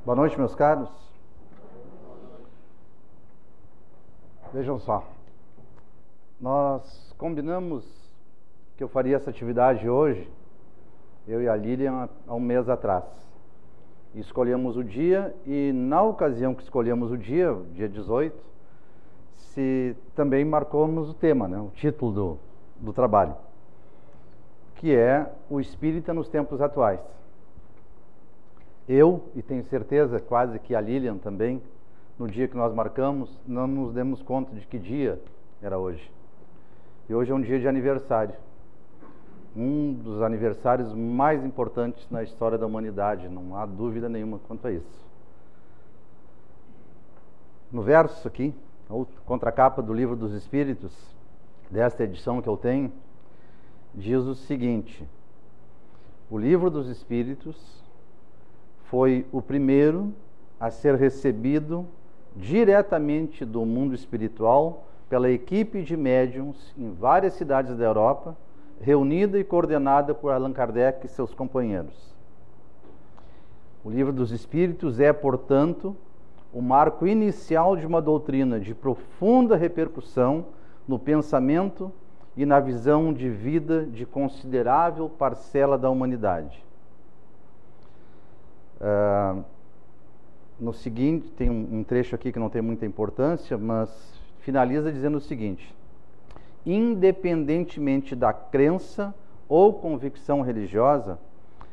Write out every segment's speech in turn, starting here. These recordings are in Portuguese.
Boa noite, meus caros. Vejam só, nós combinamos que eu faria essa atividade hoje, eu e a Lilian, há um mês atrás. Escolhemos o dia e, na ocasião que escolhemos o dia 18, também marcamos o tema, o título do trabalho, que é o Espírita nos Tempos Atuais. Eu, e tenho certeza quase que a Lilian também, no dia que nós marcamos, não nos demos conta de que dia era hoje. E hoje é um dia de aniversário. Um dos aniversários mais importantes na história da humanidade, não há dúvida nenhuma quanto a isso. No verso aqui, a contracapa do Livro dos Espíritos, desta edição que eu tenho, diz o seguinte: o Livro dos Espíritos foi o primeiro a ser recebido diretamente do mundo espiritual pela equipe de médiuns em várias cidades da Europa, reunida e coordenada por Allan Kardec e seus companheiros. O Livro dos Espíritos é, portanto, o marco inicial de uma doutrina de profunda repercussão no pensamento e na visão de vida de considerável parcela da humanidade. No seguinte, tem um trecho aqui que não tem muita importância, mas finaliza dizendo o seguinte: independentemente da crença ou convicção religiosa,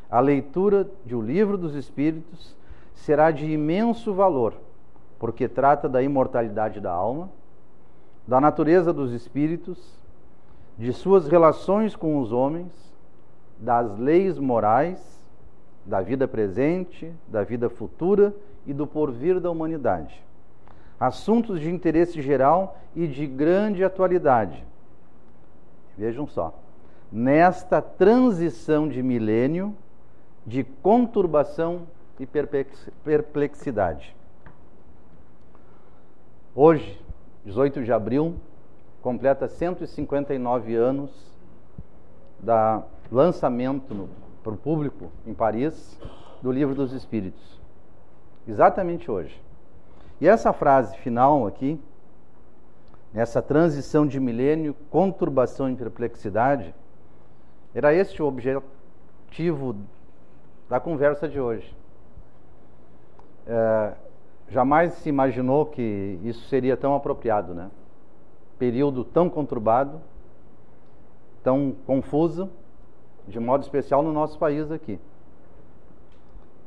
a leitura de O Livro dos Espíritos será de imenso valor, porque trata da imortalidade da alma, da natureza dos espíritos, de suas relações com os homens, das leis morais, da vida presente, da vida futura e do porvir da humanidade. Assuntos de interesse geral e de grande atualidade. Vejam só, nesta transição de milênio de conturbação e perplexidade. Hoje, 18 de abril, completa 159 anos da lançamento para o público em Paris do Livro dos Espíritos. Exatamente hoje. E essa frase final aqui, nessa transição de milênio, conturbação e perplexidade, era este o objetivo da conversa de hoje. Jamais se imaginou que isso seria tão apropriado, Período tão conturbado, tão confuso, de modo especial no nosso país aqui.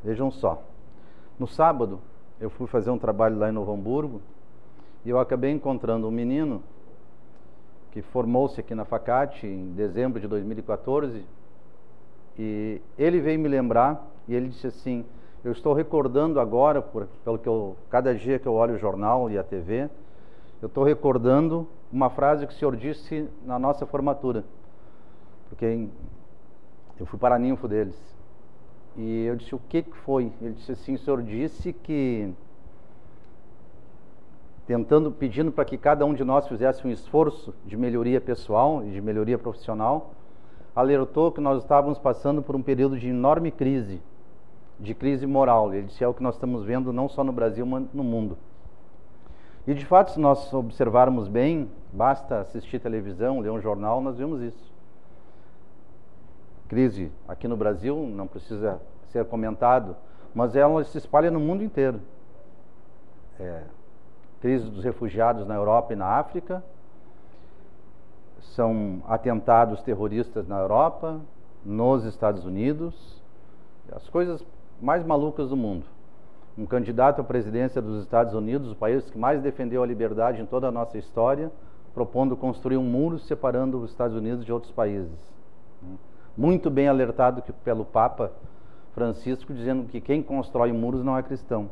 Vejam só, no sábado eu fui fazer um trabalho lá em Novo Hamburgo e eu acabei encontrando um menino que formou-se aqui na FACAT em dezembro de 2014 e ele veio me lembrar e ele disse assim: eu estou recordando agora, pelo que cada dia que eu olho o jornal e a TV, eu estou recordando uma frase que o senhor disse na nossa formatura, porque eu fui paraninfo deles. E eu disse: o que foi? Ele disse assim: o senhor disse que, pedindo para que cada um de nós fizesse um esforço de melhoria pessoal e de melhoria profissional, alertou que nós estávamos passando por um período de enorme crise, de crise moral. Ele disse: é o que nós estamos vendo não só no Brasil, mas no mundo. E de fato, se nós observarmos bem, basta assistir televisão, ler um jornal, nós vemos isso. Crise aqui no Brasil, não precisa ser comentado, mas ela se espalha no mundo inteiro. Crise dos refugiados na Europa e na África, são atentados terroristas na Europa, nos Estados Unidos, as coisas mais malucas do mundo. Um candidato à presidência dos Estados Unidos, o país que mais defendeu a liberdade em toda a nossa história, propondo construir um muro separando os Estados Unidos de outros países. Muito bem alertado pelo Papa Francisco, dizendo que quem constrói muros não é cristão.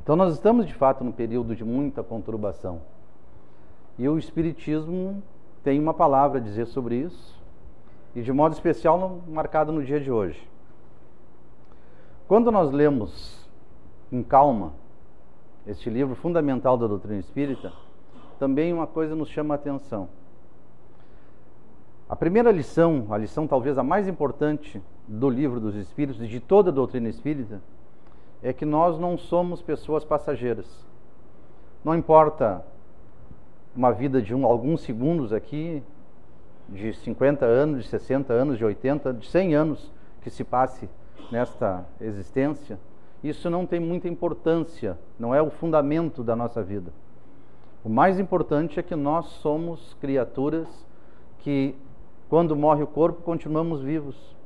Então nós estamos de fato num período de muita conturbação. E o Espiritismo tem uma palavra a dizer sobre isso, e de modo especial marcado no dia de hoje. Quando nós lemos em calma este livro fundamental da doutrina espírita, também uma coisa nos chama a atenção. A primeira lição, a lição talvez a mais importante do Livro dos Espíritos e de toda a doutrina espírita, é que nós não somos pessoas passageiras. Não importa uma vida de alguns segundos aqui, de 50 anos, de 60 anos, de 80, de 100 anos que se passe nesta existência, isso não tem muita importância, não é o fundamento da nossa vida. O mais importante é que nós somos criaturas que, quando morre o corpo, continuamos vivos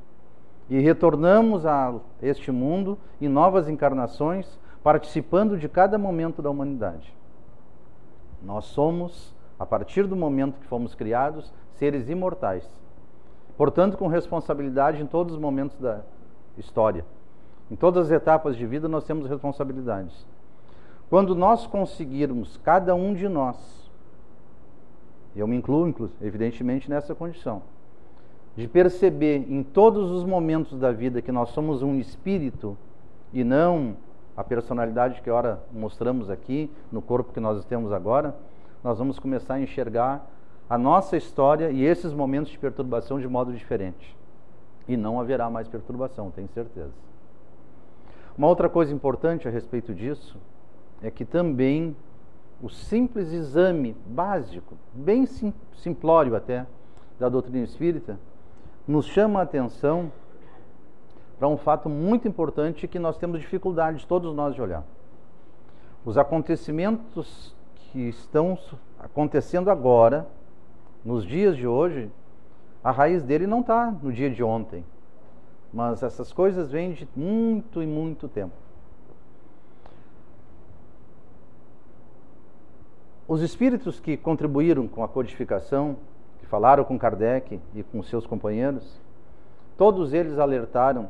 e retornamos a este mundo em novas encarnações, participando de cada momento da humanidade. Nós somos, a partir do momento que fomos criados, seres imortais. Portanto, com responsabilidade em todos os momentos da história. Em todas as etapas de vida nós temos responsabilidades. Quando nós conseguirmos, cada um de nós, eu me incluo, evidentemente, nessa condição, de perceber em todos os momentos da vida que nós somos um espírito e não a personalidade que ora mostramos aqui, no corpo que nós temos agora, nós vamos começar a enxergar a nossa história e esses momentos de perturbação de modo diferente. E não haverá mais perturbação, tenho certeza. Uma outra coisa importante a respeito disso é que também o simples exame básico, bem simplório até, da doutrina espírita, nos chama a atenção para um fato muito importante que nós temos dificuldade, todos nós, de olhar. Os acontecimentos que estão acontecendo agora, nos dias de hoje, a raiz dele não está no dia de ontem, mas essas coisas vêm de muito e muito tempo. Os espíritos que contribuíram com a codificação, que falaram com Kardec e com seus companheiros, todos eles alertaram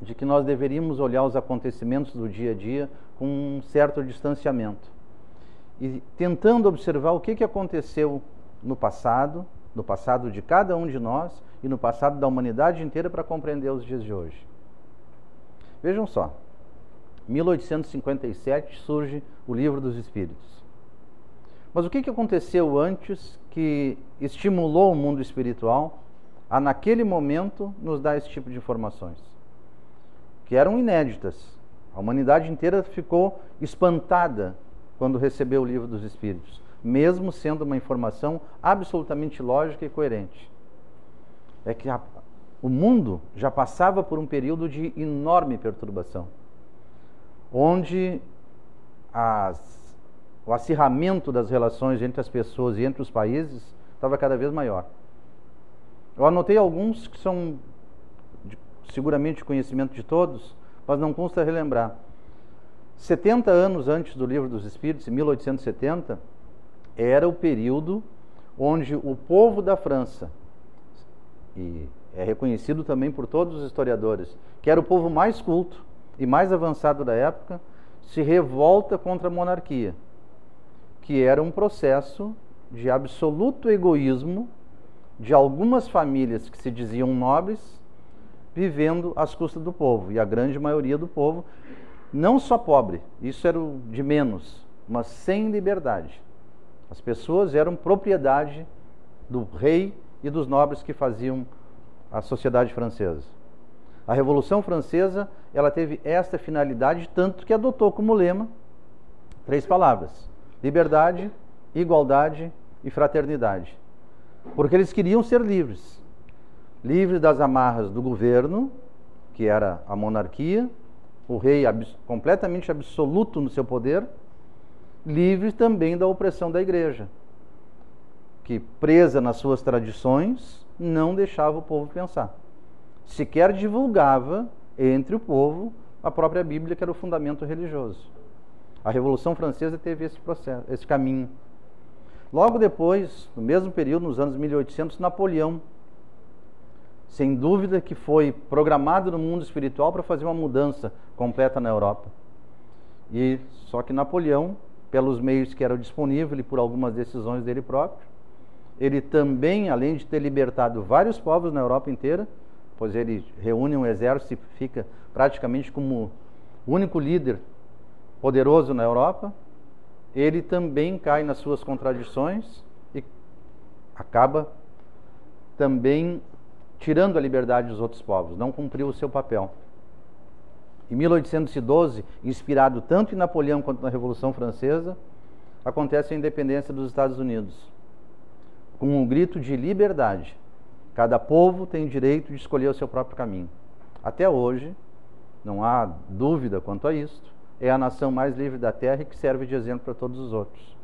de que nós deveríamos olhar os acontecimentos do dia a dia com um certo distanciamento e tentando observar o que aconteceu no passado de cada um de nós e no passado da humanidade inteira para compreender os dias de hoje. Vejam só, 1857 surge o Livro dos Espíritos. Mas o que aconteceu antes que estimulou o mundo espiritual a, naquele momento, nos dar esse tipo de informações? Que eram inéditas. A humanidade inteira ficou espantada quando recebeu o Livro dos Espíritos, mesmo sendo uma informação absolutamente lógica e coerente. É que o mundo já passava por um período de enorme perturbação, onde o acirramento das relações entre as pessoas e entre os países estava cada vez maior. Eu anotei alguns que são seguramente de conhecimento de todos, mas não custa relembrar. 70 anos antes do Livro dos Espíritos, em 1870, era o período onde o povo da França, e é reconhecido também por todos os historiadores, que era o povo mais culto e mais avançado da época, se revolta contra a monarquia, que era um processo de absoluto egoísmo de algumas famílias que se diziam nobres, vivendo às custas do povo, e a grande maioria do povo, não só pobre, isso era o de menos, mas sem liberdade. As pessoas eram propriedade do rei e dos nobres que faziam a sociedade francesa. A Revolução Francesa, ela teve esta finalidade, tanto que adotou como lema 3 palavras: liberdade, igualdade e fraternidade. Porque eles queriam ser livres. Livres das amarras do governo, que era a monarquia, o rei completamente absoluto no seu poder, livres também da opressão da igreja, que, presa nas suas tradições, não deixava o povo pensar. Sequer divulgava entre o povo a própria Bíblia, que era o fundamento religioso. A Revolução Francesa teve esse processo, esse caminho. Logo depois, no mesmo período, nos anos 1800, Napoleão, sem dúvida que foi programado no mundo espiritual para fazer uma mudança completa na Europa. E só que Napoleão, pelos meios que eram disponíveis e por algumas decisões dele próprio, ele também, além de ter libertado vários povos na Europa inteira, pois ele reúne um exército e fica praticamente como o único líder poderoso na Europa, ele também cai nas suas contradições e acaba também tirando a liberdade dos outros povos, não cumpriu o seu papel. Em 1812, inspirado tanto em Napoleão quanto na Revolução Francesa, acontece a independência dos Estados Unidos, com um grito de liberdade. Cada povo tem o direito de escolher o seu próprio caminho. Até hoje, não há dúvida quanto a isto, é a nação mais livre da Terra e que serve de exemplo para todos os outros.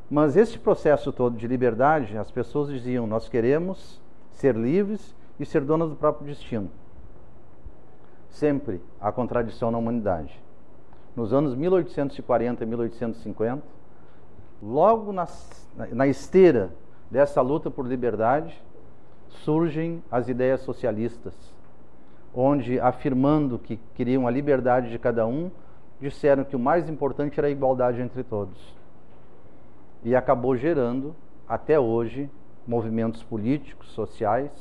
Mas esse processo todo de liberdade, as pessoas diziam: nós queremos ser livres e ser donas do próprio destino. Sempre há contradição na humanidade. Nos anos 1840 e 1850, logo na esteira dessa luta por liberdade, surgem as ideias socialistas, onde, afirmando que queriam a liberdade de cada um, disseram que o mais importante era a igualdade entre todos. E acabou gerando, até hoje, movimentos políticos, sociais,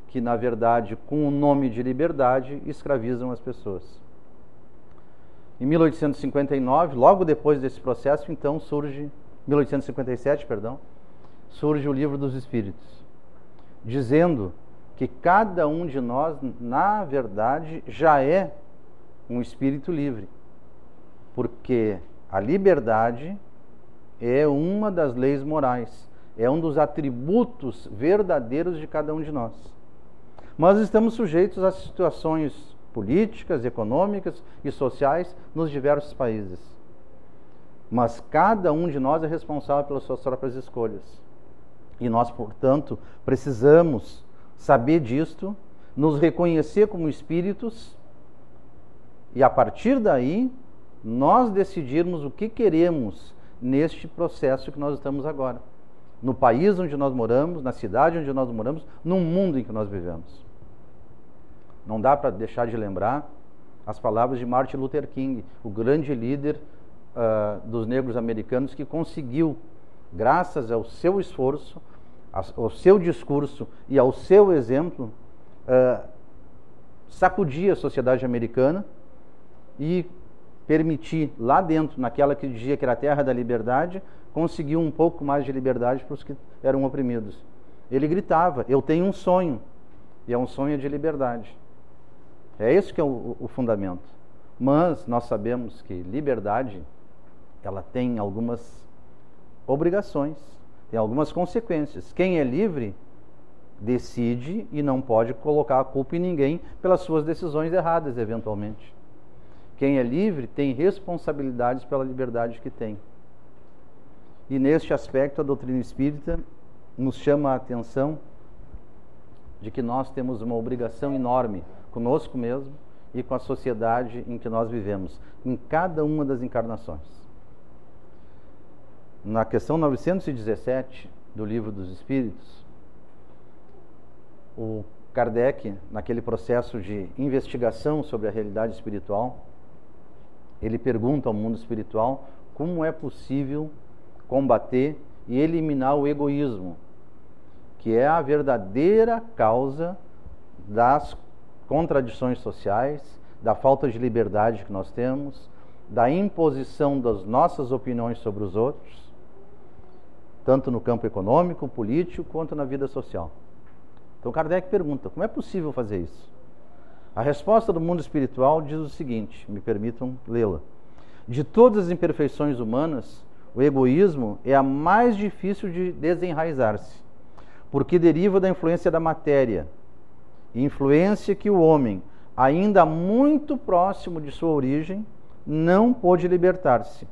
que, na verdade, com o nome de liberdade, escravizam as pessoas. Em 1859, logo depois desse processo, então, 1857, surge o Livro dos Espíritos, dizendo que cada um de nós, na verdade, já é um espírito livre, porque a liberdade é uma das leis morais, é um dos atributos verdadeiros de cada um de nós. Mas estamos sujeitos a situações políticas, econômicas e sociais nos diversos países. Mas cada um de nós é responsável pelas suas próprias escolhas. E nós, portanto, precisamos saber disto, nos reconhecer como espíritos e, a partir daí, nós decidirmos o que queremos neste processo que nós estamos agora. No país onde nós moramos, na cidade onde nós moramos, no mundo em que nós vivemos. Não dá para deixar de lembrar as palavras de Martin Luther King, o grande líder dos negros americanos, que conseguiu, graças ao seu esforço, ao seu discurso e ao seu exemplo, sacudir a sociedade americana e permitir, lá dentro, naquela que dizia que era a terra da liberdade, conseguir um pouco mais de liberdade para os que eram oprimidos. Ele gritava: eu tenho um sonho, e é um sonho de liberdade. É esse que é o fundamento. Mas nós sabemos que liberdade, ela tem algumas obrigações, tem algumas consequências. Quem é livre decide e não pode colocar a culpa em ninguém pelas suas decisões erradas, eventualmente. Quem é livre tem responsabilidades pela liberdade que tem. E neste aspecto, a doutrina espírita nos chama a atenção de que nós temos uma obrigação enorme conosco mesmo e com a sociedade em que nós vivemos, em cada uma das encarnações. Na questão 917 do Livro dos Espíritos, o Kardec, naquele processo de investigação sobre a realidade espiritual, ele pergunta ao mundo espiritual como é possível combater e eliminar o egoísmo, que é a verdadeira causa das contradições sociais, da falta de liberdade que nós temos, da imposição das nossas opiniões sobre os outros, tanto no campo econômico, político, quanto na vida social. Então Kardec pergunta: como é possível fazer isso? A resposta do mundo espiritual diz o seguinte, me permitam lê-la: de todas as imperfeições humanas, o egoísmo é a mais difícil de desenraizar-se, porque deriva da influência da matéria, influência que o homem, ainda muito próximo de sua origem, não pôde libertar-se.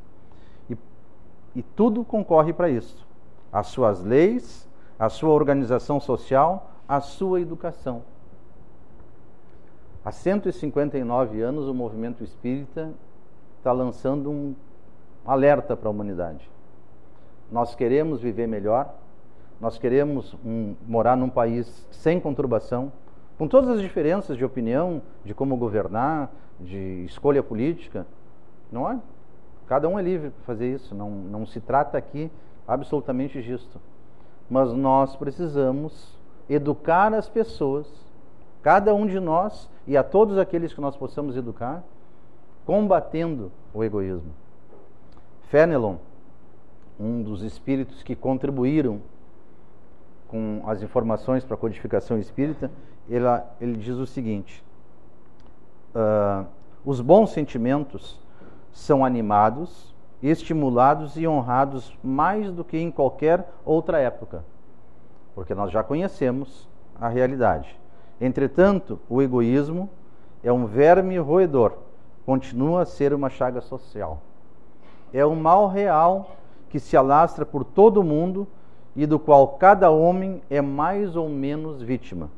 E tudo concorre para isso: as suas leis, a sua organização social, a sua educação. Há 159 anos, o movimento espírita está lançando um alerta para a humanidade. Nós queremos viver melhor, nós queremos morar num país sem conturbação, com todas as diferenças de opinião, de como governar, de escolha política. Não é? Cada um é livre para fazer isso, não se trata aqui absolutamente disto. Mas nós precisamos educar as pessoas, cada um de nós e a todos aqueles que nós possamos educar, combatendo o egoísmo. Fenelon, um dos espíritos que contribuíram com as informações para a codificação espírita, ele diz o seguinte: os bons sentimentos são animados, estimulados e honrados mais do que em qualquer outra época, porque nós já conhecemos a realidade. Entretanto, o egoísmo é um verme roedor, continua a ser uma chaga social. É um mal real que se alastra por todo o mundo e do qual cada homem é mais ou menos vítima.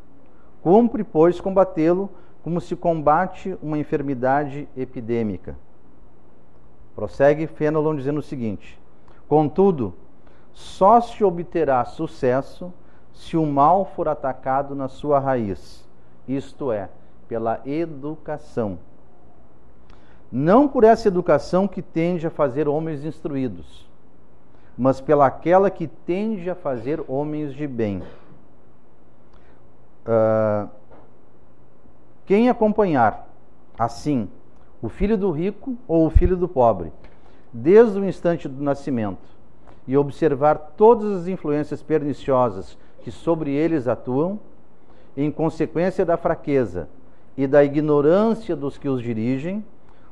Cumpre, pois, combatê-lo como se combate uma enfermidade epidêmica. Prossegue Fenelon dizendo o seguinte: contudo, só se obterá sucesso se o mal for atacado na sua raiz, isto é, pela educação. Não por essa educação que tende a fazer homens instruídos, mas pelaquela que tende a fazer homens de bem. Quem acompanhar, assim, o filho do rico ou o filho do pobre, desde o instante do nascimento, e observar todas as influências perniciosas que sobre eles atuam, em consequência da fraqueza e da ignorância dos que os dirigem,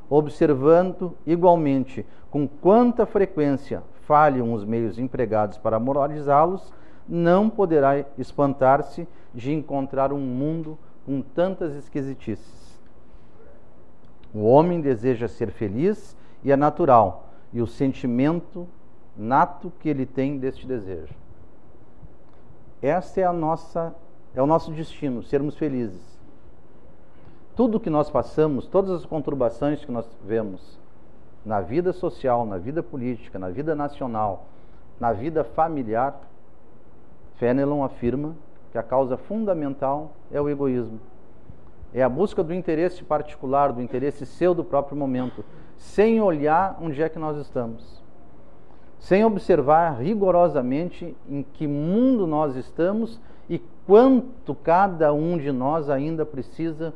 observando igualmente com quanta frequência falham os meios empregados para moralizá-los, não poderá espantar-se de encontrar um mundo com tantas esquisitices. O homem deseja ser feliz e é natural, e o sentimento nato que ele tem deste desejo. Esta é o nosso destino, sermos felizes. Tudo que nós passamos, todas as conturbações que nós vemos na vida social, na vida política, na vida nacional, na vida familiar, Fenelon afirma que a causa fundamental é o egoísmo. É a busca do interesse particular, do interesse seu do próprio momento, sem olhar onde é que nós estamos, sem observar rigorosamente em que mundo nós estamos e quanto cada um de nós ainda precisa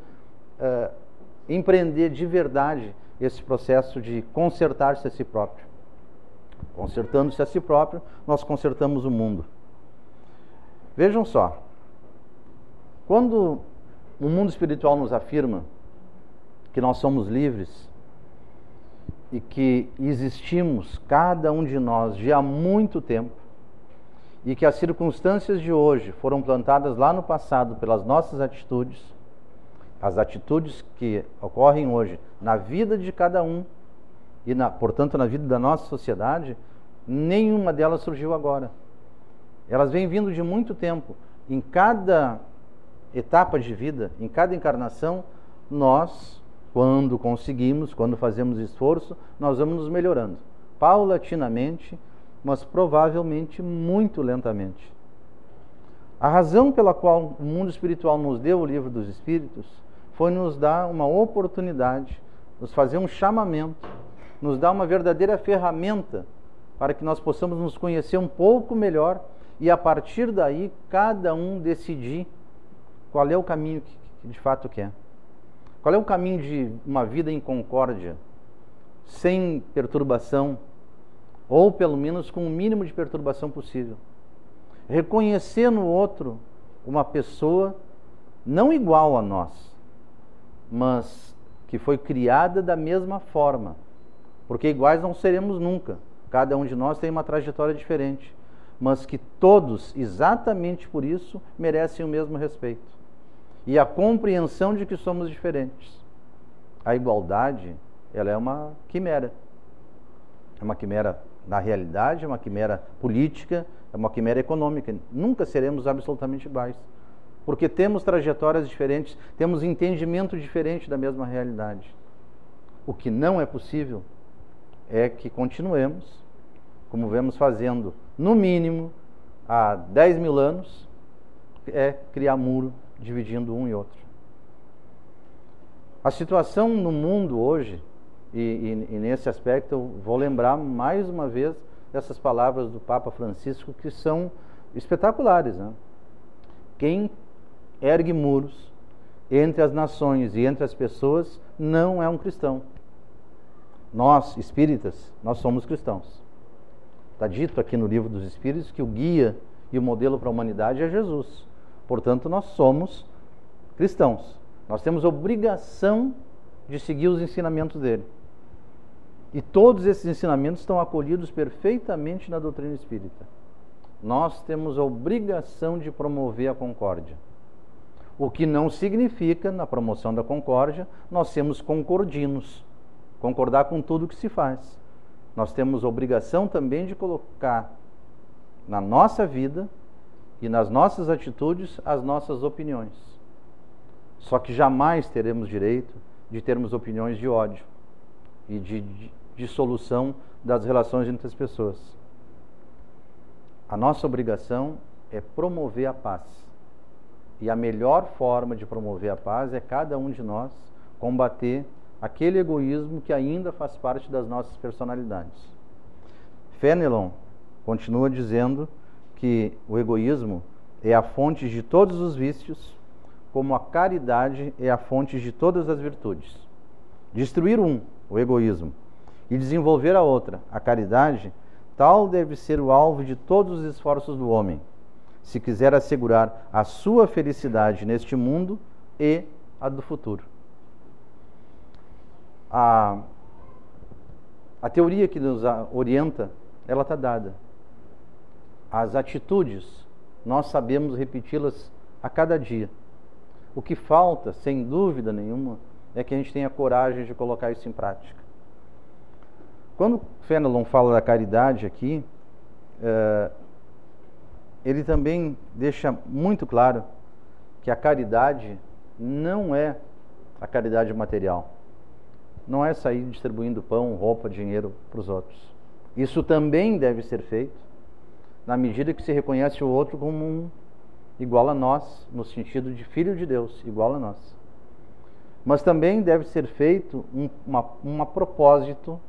empreender de verdade esse processo de consertar-se a si próprio. Consertando-se a si próprio, nós consertamos o mundo. Vejam só, quando o mundo espiritual nos afirma que nós somos livres e que existimos, cada um de nós, já há muito tempo, e que as circunstâncias de hoje foram plantadas lá no passado pelas nossas atitudes, as atitudes que ocorrem hoje na vida de cada um e, portanto, na vida da nossa sociedade, nenhuma delas surgiu agora. Elas vêm vindo de muito tempo. Em cada etapa de vida, em cada encarnação, nós, quando conseguimos, quando fazemos esforço, nós vamos nos melhorando, paulatinamente, mas provavelmente muito lentamente. A razão pela qual o mundo espiritual nos deu o Livro dos Espíritos foi nos dar uma oportunidade, nos fazer um chamamento, nos dar uma verdadeira ferramenta para que nós possamos nos conhecer um pouco melhor e, a partir daí, cada um decidir qual é o caminho que de fato quer. Qual é o caminho de uma vida em concórdia, sem perturbação, ou pelo menos com o mínimo de perturbação possível. Reconhecer no outro uma pessoa não igual a nós, mas que foi criada da mesma forma, porque iguais não seremos nunca. Cada um de nós tem uma trajetória diferente, mas que todos, exatamente por isso, merecem o mesmo respeito e a compreensão de que somos diferentes. A igualdade, ela é uma quimera. É uma quimera na realidade, é uma quimera política, é uma quimera econômica. Nunca seremos absolutamente iguais, porque temos trajetórias diferentes, temos entendimento diferente da mesma realidade. O que não é possível é que continuemos, como vemos fazendo, no mínimo, há 10 mil anos, é criar muro dividindo um e outro. A situação no mundo hoje, e nesse aspecto eu vou lembrar mais uma vez dessas palavras do Papa Francisco, que são espetaculares, né? Quem ergue muros entre as nações e entre as pessoas não é um cristão. Nós, espíritas, nós somos cristãos. Está dito aqui no Livro dos Espíritos que o guia e o modelo para a humanidade é Jesus. Portanto, nós somos cristãos. Nós temos obrigação de seguir os ensinamentos dele. E todos esses ensinamentos estão acolhidos perfeitamente na doutrina espírita. Nós temos a obrigação de promover a concórdia. O que não significa, na promoção da concórdia, nós sermos concordinos, concordar com tudo que se faz. Nós temos a obrigação também de colocar na nossa vida e nas nossas atitudes as nossas opiniões. Só que jamais teremos direito de termos opiniões de ódio e de dissolução das relações entre as pessoas. A nossa obrigação é promover a paz. E a melhor forma de promover a paz é cada um de nós combater aquele egoísmo que ainda faz parte das nossas personalidades. Fenelon continua dizendo que o egoísmo é a fonte de todos os vícios, como a caridade é a fonte de todas as virtudes. Destruir o egoísmo, e desenvolver a outra, a caridade, tal deve ser o alvo de todos os esforços do homem, se quiser assegurar a sua felicidade neste mundo e a do futuro. A teoria que nos orienta, ela está dada. As atitudes, nós sabemos repeti-las a cada dia. O que falta, sem dúvida nenhuma, é que a gente tenha coragem de colocar isso em prática. Quando Fenelon fala da caridade aqui, ele também deixa muito claro que a caridade não é a caridade material. Não é sair distribuindo pão, roupa, dinheiro para os outros. Isso também deve ser feito na medida que se reconhece o outro como igual a nós, no sentido de filho de Deus, igual a nós. Mas também deve ser feito um propósito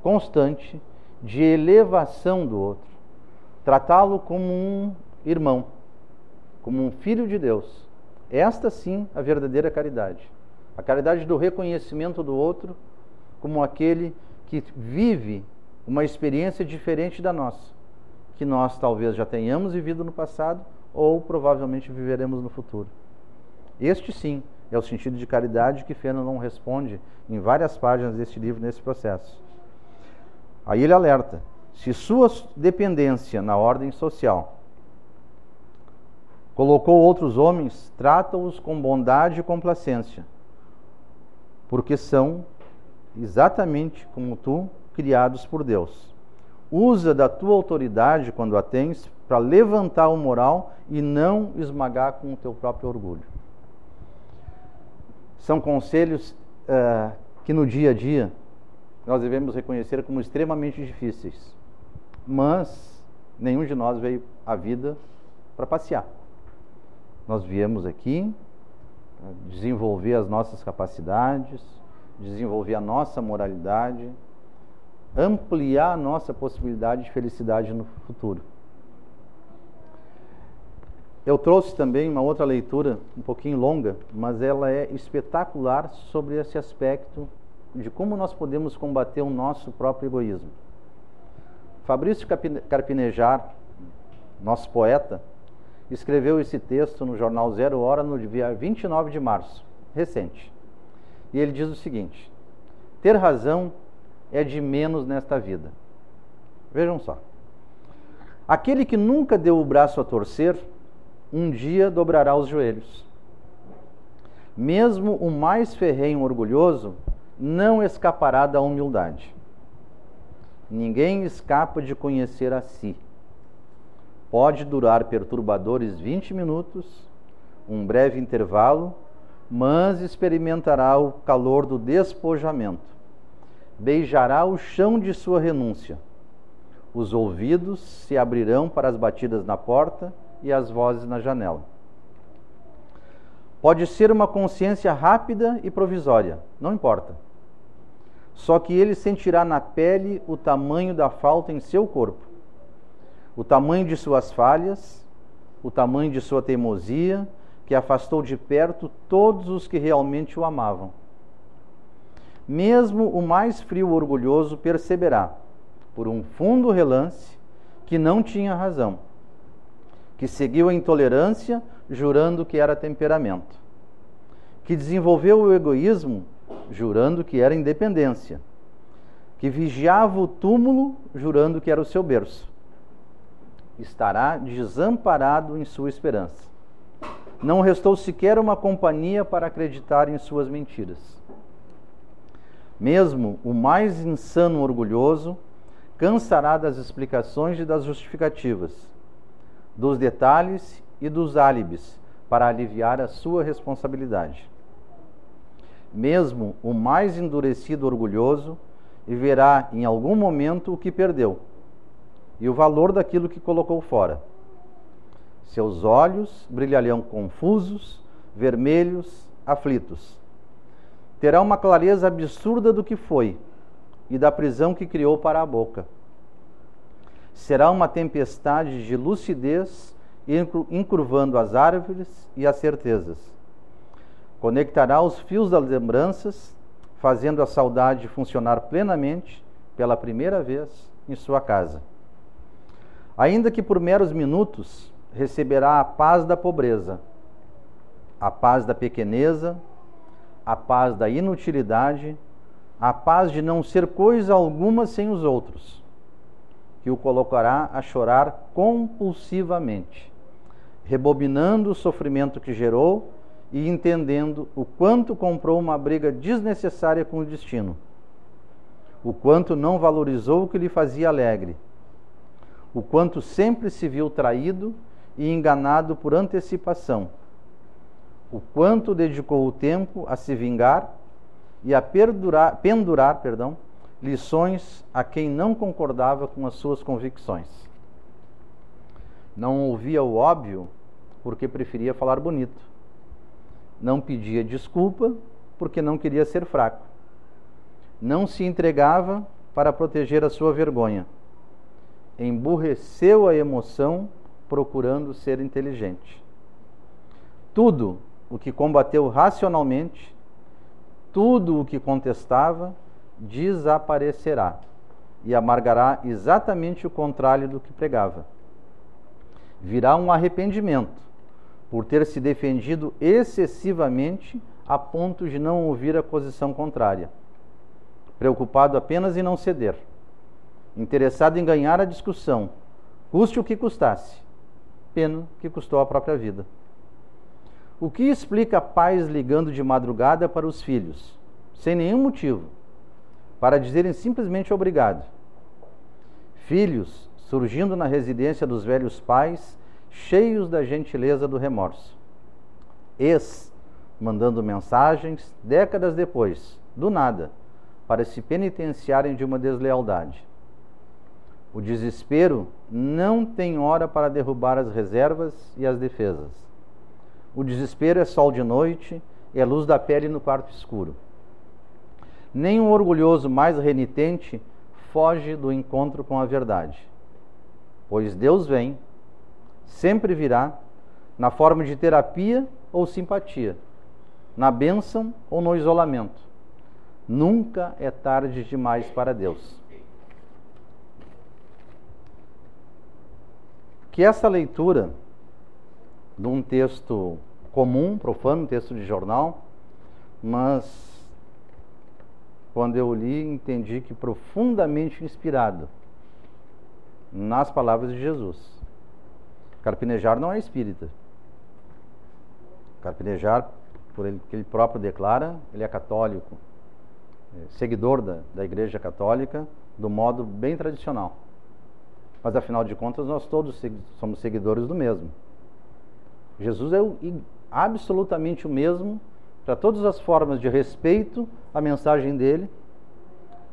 constante de elevação do outro. Tratá-lo como um irmão, como um filho de Deus. Esta sim a verdadeira caridade. A caridade do reconhecimento do outro como aquele que vive uma experiência diferente da nossa, que nós talvez já tenhamos vivido no passado ou provavelmente viveremos no futuro. Este sim é o sentido de caridade que Fenelon responde em várias páginas deste livro, nesse processo. Aí ele alerta: se sua dependência na ordem social colocou outros homens, trata-os com bondade e complacência, porque são exatamente como tu, criados por Deus. Usa da tua autoridade, quando a tens, para levantar o moral e não esmagar com o teu próprio orgulho. São conselhos que no dia a dia nós devemos reconhecer como extremamente difíceis. Mas nenhum de nós veio à vida para passear. Nós viemos aqui desenvolver as nossas capacidades, desenvolver a nossa moralidade, ampliar a nossa possibilidade de felicidade no futuro. Eu trouxe também uma outra leitura, um pouquinho longa, mas ela é espetacular sobre esse aspecto de como nós podemos combater o nosso próprio egoísmo. Fabrício Carpinejar, nosso poeta, escreveu esse texto no jornal Zero Hora no dia 29 de março, recente. E ele diz o seguinte: ter razão é de menos nesta vida. Vejam só. Aquele que nunca deu o braço a torcer, um dia dobrará os joelhos. Mesmo o mais ferrenho orgulhoso não escapará da humildade. Ninguém escapa de conhecer a si. Pode durar perturbadores 20 minutos, um breve intervalo, mas experimentará o calor do despojamento. Beijará o chão de sua renúncia. Os ouvidos se abrirão para as batidas na porta e as vozes na janela. Pode ser uma consciência rápida e provisória, não importa. Só que ele sentirá na pele o tamanho da falta em seu corpo, o tamanho de suas falhas, o tamanho de sua teimosia, que afastou de perto todos os que realmente o amavam. Mesmo o mais frio orgulhoso perceberá, por um fundo relance, que não tinha razão, que seguiu a intolerância, jurando que era temperamento, que desenvolveu o egoísmo, jurando que era independência, que vigiava o túmulo, jurando que era o seu berço. Estará desamparado em sua esperança. Não restou sequer uma companhia para acreditar em suas mentiras. Mesmo o mais insano orgulhoso cansará das explicações e das justificativas, dos detalhes e dos álibis para aliviar a sua responsabilidade. Mesmo o mais endurecido orgulhoso verá em algum momento o que perdeu e o valor daquilo que colocou fora. Seus olhos brilharão confusos, vermelhos, aflitos. Terá uma clareza absurda do que foi e da prisão que criou para a boca. Será uma tempestade de lucidez encurvando as árvores e as certezas. Conectará os fios das lembranças, fazendo a saudade funcionar plenamente pela primeira vez em sua casa. Ainda que por meros minutos, receberá a paz da pobreza, a paz da pequeneza, a paz da inutilidade, a paz de não ser coisa alguma sem os outros, que o colocará a chorar compulsivamente, rebobinando o sofrimento que gerou e entendendo o quanto comprou uma briga desnecessária com o destino, o quanto não valorizou o que lhe fazia alegre, o quanto sempre se viu traído e enganado por antecipação, o quanto dedicou o tempo a se vingar e a pendurar lições a quem não concordava com as suas convicções. Não ouvia o óbvio porque preferia falar bonito. Não pedia desculpa porque não queria ser fraco. Não se entregava para proteger a sua vergonha. Emburreceu a emoção procurando ser inteligente. Tudo o que combateu racionalmente, tudo o que contestava, desaparecerá e amargará exatamente o contrário do que pregava. Virá um arrependimento por ter se defendido excessivamente a ponto de não ouvir a posição contrária, preocupado apenas em não ceder, interessado em ganhar a discussão, custe o que custasse, pena que custou a própria vida. O que explica pais ligando de madrugada para os filhos, sem nenhum motivo, para dizerem simplesmente obrigado? Filhos surgindo na residência dos velhos pais, cheios da gentileza do remorso. Ex mandando mensagens décadas depois, do nada, para se penitenciarem de uma deslealdade. O desespero não tem hora para derrubar as reservas e as defesas. O desespero é sol de noite, é luz da pele no quarto escuro. Nem um orgulhoso mais renitente foge do encontro com a verdade. Pois Deus vem, sempre virá, na forma de terapia ou simpatia, na bênção ou no isolamento. Nunca é tarde demais para Deus. Que essa leitura de um texto comum, profano, um texto de jornal, mas quando eu li, entendi que profundamente inspirado nas palavras de Jesus. Carpinejar não é espírita. Carpinejar, por ele que ele próprio declara, ele é católico, seguidor da Igreja Católica, do modo bem tradicional. Mas afinal de contas, nós todos somos seguidores do mesmo. Jesus é absolutamente o mesmo para todas as formas de respeito à mensagem dele.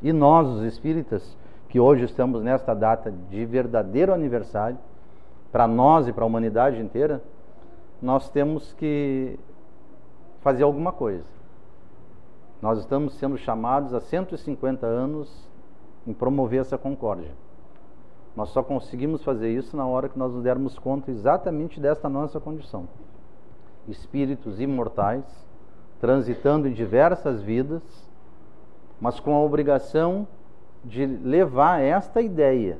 E nós, os espíritas, que hoje estamos nesta data de verdadeiro aniversário, para nós e para a humanidade inteira, nós temos que fazer alguma coisa. Nós estamos sendo chamados há 150 anos em promover essa concórdia. Nós só conseguimos fazer isso na hora que nós nos dermos conta exatamente desta nossa condição. Espíritos imortais, transitando em diversas vidas, mas com a obrigação de levar esta ideia,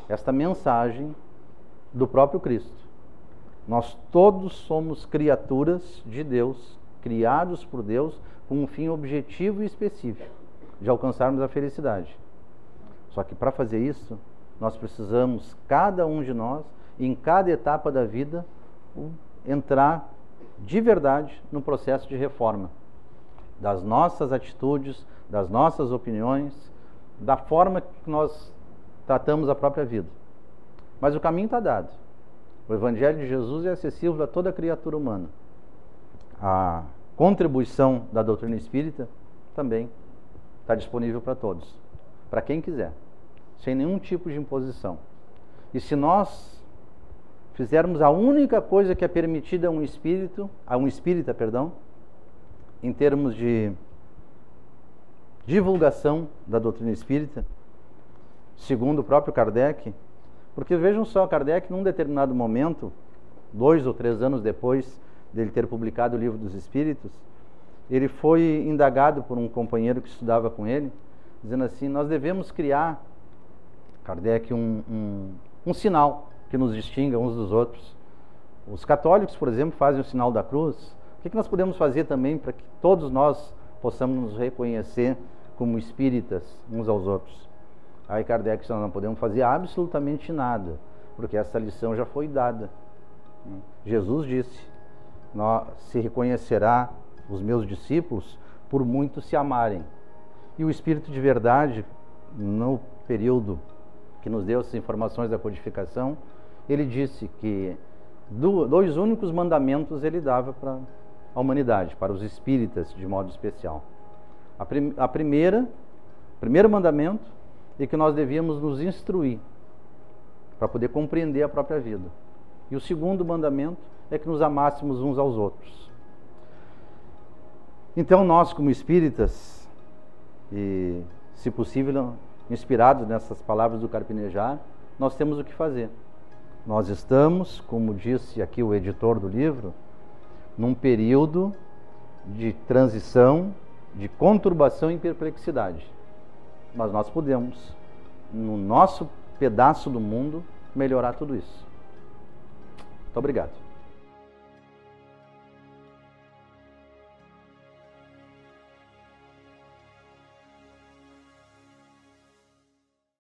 esta mensagem do próprio Cristo. Nós todos somos criaturas de Deus criados por Deus com um fim objetivo e específico, de alcançarmos a felicidade. Só que para fazer isso, nós precisamos, cada um de nós, em cada etapa da vida, entrar de verdade no processo de reforma das nossas atitudes, das nossas opiniões, da forma que nós tratamos a própria vida. Mas o caminho está dado. O Evangelho de Jesus é acessível a toda criatura humana. A contribuição da doutrina espírita também está disponível para todos, para quem quiser, sem nenhum tipo de imposição. E se nós fizermos a única coisa que é permitida a um espírita, em termos de divulgação da doutrina espírita, segundo o próprio Kardec, porque vejam só, Kardec, num determinado momento, 2 ou 3 anos depois dele ter publicado o Livro dos Espíritos, ele foi indagado por um companheiro que estudava com ele, dizendo assim: nós devemos criar, Kardec, um sinal que nos distinga uns dos outros. Os católicos, por exemplo, fazem o sinal da cruz. O que nós podemos fazer também para que todos nós possamos nos reconhecer como espíritas uns aos outros? Aí Kardec disse: nós não podemos fazer absolutamente nada, porque essa lição já foi dada. Jesus disse: se reconhecerá os meus discípulos por muito se amarem. E o Espírito de Verdade, no período que nos deu essas informações da codificação, ele disse que 2 únicos mandamentos ele dava para a humanidade, para os espíritas de modo especial. O primeiro mandamento é que nós devíamos nos instruir para poder compreender a própria vida. E o segundo mandamento é que nos amássemos uns aos outros. Então nós, como espíritas, e se possível inspirados nessas palavras do Carpinejar, nós temos o que fazer. Nós estamos, como disse aqui o editor do livro, num período de transição, de conturbação e perplexidade. Mas nós podemos, no nosso pedaço do mundo, melhorar tudo isso. Muito obrigado.